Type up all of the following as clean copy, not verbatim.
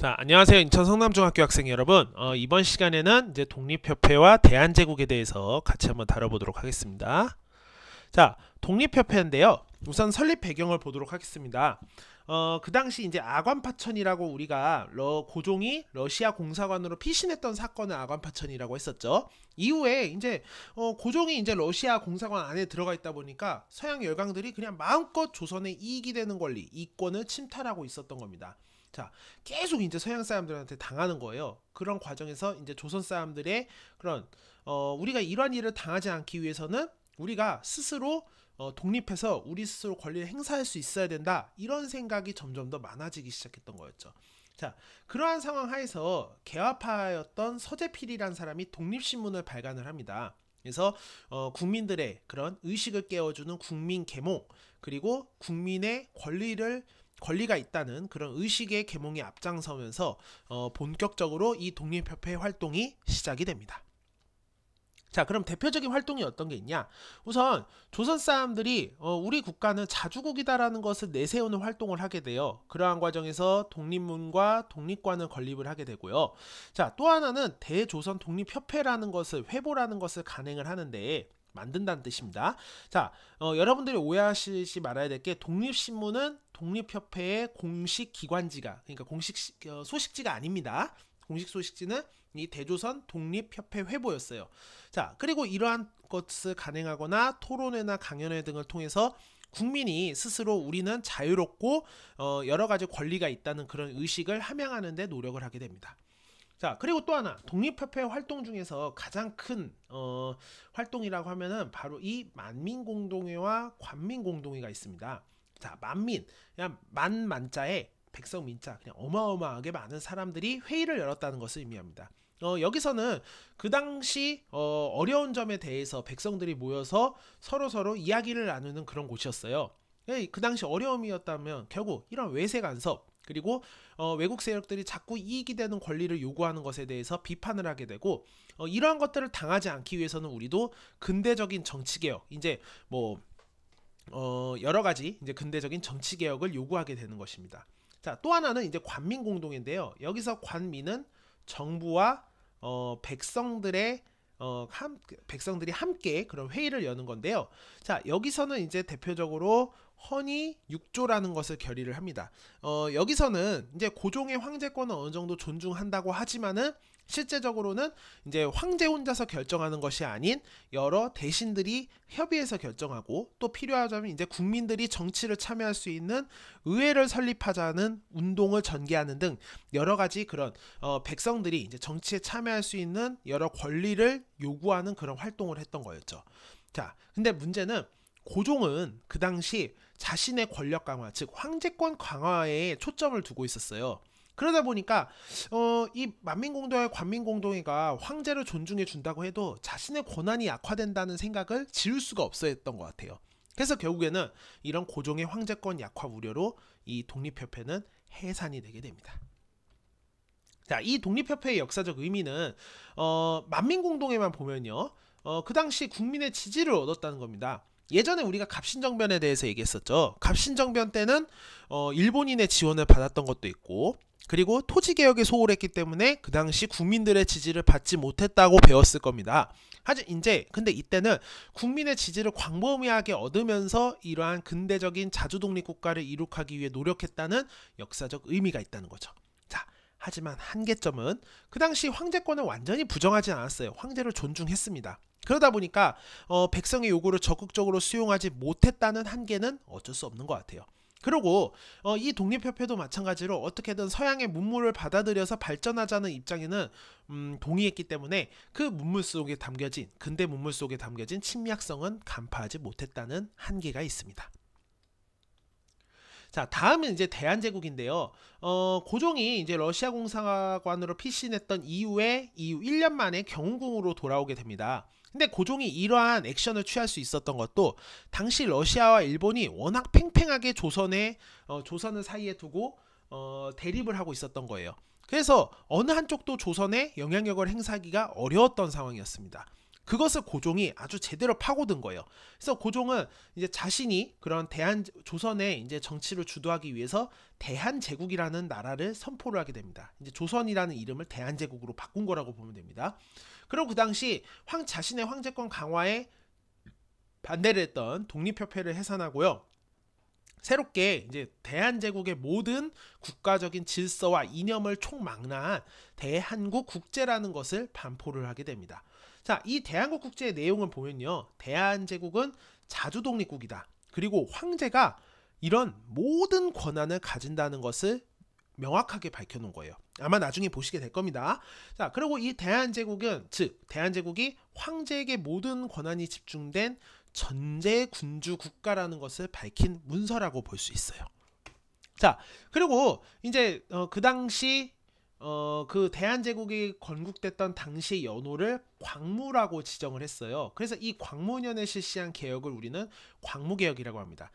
자, 안녕하세요. 인천 성남중학교 학생 여러분. 이번 시간에는 이제 독립협회와 대한제국에 대해서 같이 한번 다뤄보도록 하겠습니다. 자, 독립협회인데요. 우선 설립 배경을 보도록 하겠습니다. 그 당시 이제 아관파천이라고 우리가 고종이 러시아 공사관으로 피신했던 사건을 아관파천이라고 했었죠. 이후에 이제 고종이 이제 러시아 공사관 안에 들어가 있다 보니까 서양 열강들이 그냥 마음껏 조선의 이익이 되는 권리, 이권을 침탈하고 있었던 겁니다. 자, 계속 이제 서양 사람들한테 당하는 거예요. 그런 과정에서 이제 조선 사람들의 그런 우리가 이러한 일을 당하지 않기 위해서는 우리가 스스로 독립해서 우리 스스로 권리를 행사할 수 있어야 된다. 이런 생각이 점점 더 많아지기 시작했던 거였죠. 자, 그러한 상황 하에서 개화파였던 서재필이라는 사람이 독립신문을 발간을 합니다. 그래서 국민들의 그런 의식을 깨워주는 국민 계몽, 그리고 국민의 권리가 있다는 그런 의식의 계몽에 앞장서면서 본격적으로 이 독립협회 활동이 시작이 됩니다. 자, 그럼 대표적인 활동이 어떤 게 있냐? 우선 조선 사람들이 우리 국가는 자주국이다라는 것을 내세우는 활동을 하게 돼요. 그러한 과정에서 독립문과 독립관을 건립을 하게 되고요. 자, 또 하나는 대조선 독립협회라는 것을 회보라는 것을 간행을 하는데 만든다는 뜻입니다. 자, 여러분들이 오해하시지 말아야 될 게 독립신문은 독립협회의 공식 기관지가, 그러니까 공식 소식지가 아닙니다. 공식 소식지는 이 대조선 독립협회 회보였어요. 자, 그리고 이러한 것을 간행하거나 토론회나 강연회 등을 통해서 국민이 스스로 우리는 자유롭고 여러 가지 권리가 있다는 그런 의식을 함양하는 데 노력을 하게 됩니다. 자, 그리고 또 하나 독립협회 활동 중에서 가장 큰 활동이라고 하면은 바로 이 만민공동회와 관민공동회가 있습니다. 자, 만민, 그냥 만자에 백성 민자, 그냥 어마어마하게 많은 사람들이 회의를 열었다는 것을 의미합니다. 여기서는 그 당시 어려운 점에 대해서 백성들이 모여서 서로 이야기를 나누는 그런 곳이었어요. 그 당시 어려움이었다면 결국 이런 외세 간섭, 그리고 외국 세력들이 자꾸 이익이 되는 권리를 요구하는 것에 대해서 비판을 하게 되고, 이러한 것들을 당하지 않기 위해서는 우리도 근대적인 정치개혁, 이제 뭐 여러 가지 이제 근대적인 정치개혁을 요구하게 되는 것입니다. 자, 또 하나는 이제 관민공동회인데요. 여기서 관민은 정부와 백성들의 백성들이 함께 그런 회의를 여는 건데요. 자, 여기서는 이제 대표적으로 헌의 6조라는 것을 결의를 합니다. 여기서는 이제 고종의 황제권을 어느 정도 존중한다고 하지만은 실제적으로는 이제 황제 혼자서 결정하는 것이 아닌 여러 대신들이 협의해서 결정하고, 또 필요하자면 이제 국민들이 정치를 참여할 수 있는 의회를 설립하자는 운동을 전개하는 등 여러 가지 그런 백성들이 이제 정치에 참여할 수 있는 여러 권리를 요구하는 그런 활동을 했던 거였죠. 자, 근데 문제는 고종은 그 당시 자신의 권력 강화, 즉 황제권 강화에 초점을 두고 있었어요. 그러다 보니까 이 만민공동회, 관민공동회가 황제를 존중해 준다고 해도 자신의 권한이 약화된다는 생각을 지울 수가 없었던 것 같아요. 그래서 결국에는 이런 고종의 황제권 약화 우려로 이 독립협회는 해산이 되게 됩니다. 자, 이 독립협회의 역사적 의미는 만민공동회만 보면요, 그 당시 국민의 지지를 얻었다는 겁니다. 예전에 우리가 갑신정변에 대해서 얘기했었죠. 갑신정변 때는 일본인의 지원을 받았던 것도 있고, 그리고 토지개혁에 소홀했기 때문에 그 당시 국민들의 지지를 받지 못했다고 배웠을 겁니다. 근데 이때는 국민의 지지를 광범위하게 얻으면서 이러한 근대적인 자주독립국가를 이룩하기 위해 노력했다는 역사적 의미가 있다는 거죠. 자, 하지만 한계점은 그 당시 황제권을 완전히 부정하지 않았어요. 황제를 존중했습니다. 그러다 보니까 백성의 요구를 적극적으로 수용하지 못했다는 한계는 어쩔 수 없는 것 같아요. 그리고 이 독립협회도 마찬가지로 어떻게든 서양의 문물을 받아들여서 발전하자는 입장에는 동의했기 때문에 그 문물 속에 담겨진, 근대 문물 속에 담겨진 침략성은 간파하지 못했다는 한계가 있습니다. 자, 다음은 이제 대한제국인데요. 고종이 이제 러시아 공사관으로 피신했던 이후에 1년 만에 경운궁으로 돌아오게 됩니다. 근데 고종이 이러한 액션을 취할 수 있었던 것도 당시 러시아와 일본이 워낙 팽팽하게 조선을 사이에 두고 대립을 하고 있었던 거예요. 그래서 어느 한쪽도 조선에 영향력을 행사하기가 어려웠던 상황이었습니다. 그것을 고종이 아주 제대로 파고든 거예요. 그래서 고종은 이제 자신이 그런 조선의 이제 정치를 주도하기 위해서 대한제국이라는 나라를 선포를 하게 됩니다. 이제 조선이라는 이름을 대한제국으로 바꾼 거라고 보면 됩니다. 그리고 그 당시 자신의 황제권 강화에 반대를 했던 독립협회를 해산하고요. 새롭게 이제 대한제국의 모든 국가적인 질서와 이념을 총망라한 대한국 국제라는 것을 반포를 하게 됩니다. 자, 이 대한국 국제의 내용을 보면요. 대한제국은 자주독립국이다. 그리고 황제가 이런 모든 권한을 가진다는 것을 명확하게 밝혀놓은 거예요. 아마 나중에 보시게 될 겁니다. 자, 그리고 이 대한제국은 대한제국이 황제에게 모든 권한이 집중된 전제 군주 국가라는 것을 밝힌 문서라고 볼 수 있어요. 자, 그리고 이제 그 당시 그 대한제국이 건국됐던 당시의 연호를 광무라고 지정을 했어요. 그래서 이 광무년에 실시한 개혁을 우리는 광무개혁이라고 합니다.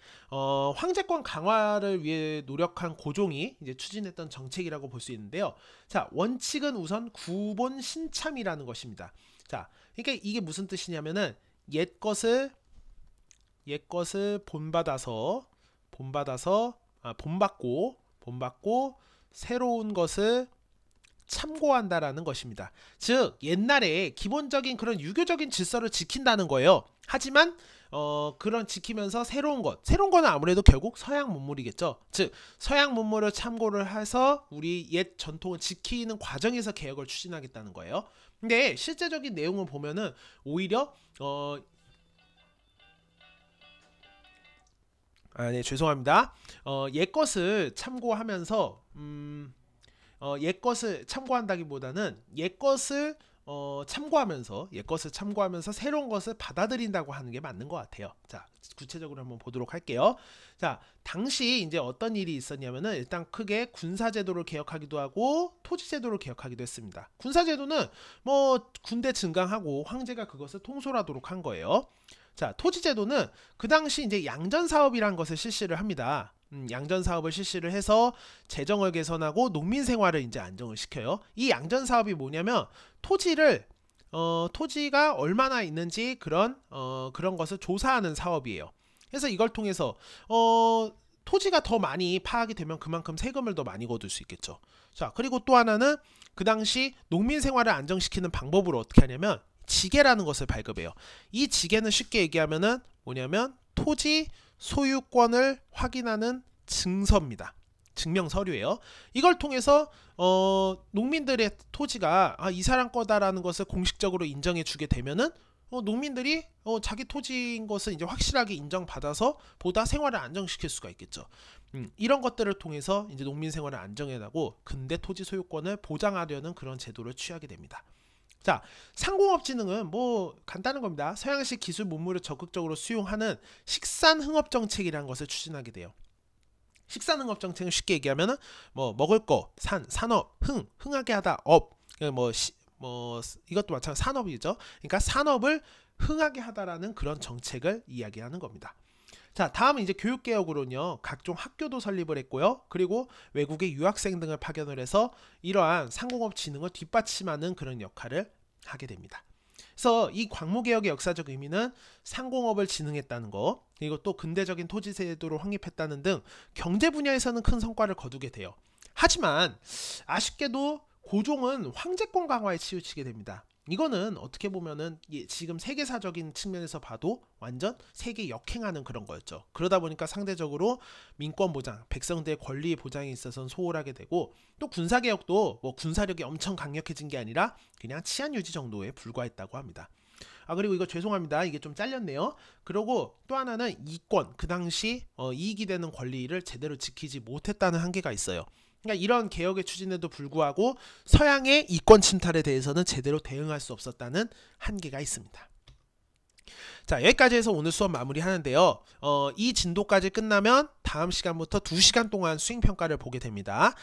황제권 강화를 위해 노력한 고종이 이제 추진했던 정책이라고 볼 수 있는데요. 자, 원칙은 우선 구본 신참이라는 것입니다. 자, 그러니까 이게 무슨 뜻이냐면은 옛 것을 본받고 새로운 것을 참고한다라는 것입니다. 즉 옛날에 기본적인 그런 유교적인 질서를 지킨다는 거예요. 하지만 그런 지키면서 새로운 거는 아무래도 결국 서양 문물이겠죠. 즉 서양 문물을 참고를 해서 우리 옛 전통을 지키는 과정에서 개혁을 추진하겠다는 거예요. 근데 실제적인 내용을 보면은 오히려 네, 죄송합니다. 옛 것을 참고하면서 옛 것을 참고한다기보다는 옛 것을 참고하면서 새로운 것을 받아들인다고 하는 게 맞는 것 같아요. 자, 구체적으로 한번 보도록 할게요. 자, 당시 이제 어떤 일이 있었냐면은 일단 크게 군사제도를 개혁하기도 하고 토지제도를 개혁하기도 했습니다. 군사제도는 뭐 군대 증강하고 황제가 그것을 통솔하도록 한 거예요. 자, 토지제도는 그 당시 이제 양전사업이란 것을 실시를 합니다. 양전사업을 실시를 해서 재정을 개선하고 농민 생활을 이제 안정을 시켜요. 이 양전사업이 뭐냐면 토지가 얼마나 있는지 그런 것을 조사하는 사업이에요. 그래서 이걸 통해서 토지가 더 많이 파악이 되면 그만큼 세금을 더 많이 거둘 수 있겠죠. 자, 그리고 또 하나는 그 당시 농민 생활을 안정시키는 방법으로 어떻게 하냐면 지계라는 것을 발급해요. 이 지계는 쉽게 얘기하면은 뭐냐면 토지 소유권을 확인하는 증서입니다. 증명 서류예요. 이걸 통해서 농민들의 토지가 이 사람 거다라는 것을 공식적으로 인정해 주게 되면은 농민들이 자기 토지인 것을 이제 확실하게 인정받아서 보다 생활을 안정시킬 수가 있겠죠. 이런 것들을 통해서 이제 농민 생활을 안정해나고 근대 토지 소유권을 보장하려는 그런 제도를 취하게 됩니다. 자, 상공업진흥은 뭐 간단한 겁니다. 서양식 기술 문물을 적극적으로 수용하는 식산흥업정책이라는 것을 추진하게 돼요. 식산흥업정책은 쉽게 얘기하면은 뭐 먹을 거, 산업, 흥하게 하다, 업, 이것도 마찬가지 산업이죠. 그러니까 산업을 흥하게 하다라는 그런 정책을 이야기하는 겁니다. 자, 다음은 이제 교육개혁으로는요, 각종 학교도 설립을 했고요. 그리고 외국의 유학생 등을 파견을 해서 이러한 상공업 진흥을 뒷받침하는 그런 역할을 하게 됩니다. 그래서 이 광무개혁의 역사적 의미는 상공업을 진흥했다는 거, 그리고 또 근대적인 토지제도를 확립했다는 등 경제 분야에서는 큰 성과를 거두게 돼요. 하지만 아쉽게도 고종은 황제권 강화에 치우치게 됩니다. 이거는 어떻게 보면은 지금 세계사적인 측면에서 봐도 완전 세계 역행하는 그런 거였죠. 그러다 보니까 상대적으로 민권 보장, 백성들의 권리 보장에 있어서는 소홀하게 되고, 또 군사개혁도 뭐 군사력이 엄청 강력해진 게 아니라 그냥 치안 유지 정도에 불과했다고 합니다. 그리고 이거 죄송합니다. 이게 좀 잘렸네요. 그리고 또 하나는 이권, 그 당시 이익이 되는 권리를 제대로 지키지 못했다는 한계가 있어요. 그러니까 이런 개혁의 추진에도 불구하고 서양의 이권 침탈에 대해서는 제대로 대응할 수 없었다는 한계가 있습니다. 자, 여기까지 해서 오늘 수업 마무리하는데요. 이 진도까지 끝나면 다음 시간부터 2시간 동안 수행평가를 보게 됩니다.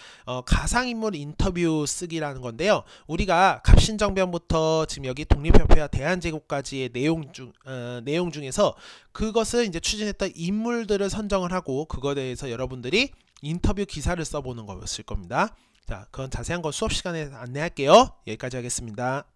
가상인물 인터뷰 쓰기라는 건데요. 우리가 갑신정변부터 지금 여기 독립협회와 대한제국까지의 내용 중에서 그것을 이제 추진했던 인물들을 선정을 하고 그거에 대해서 여러분들이 인터뷰 기사를 써보는 거였을 겁니다. 자, 그건 자세한 거 수업 시간에 안내할게요. 여기까지 하겠습니다.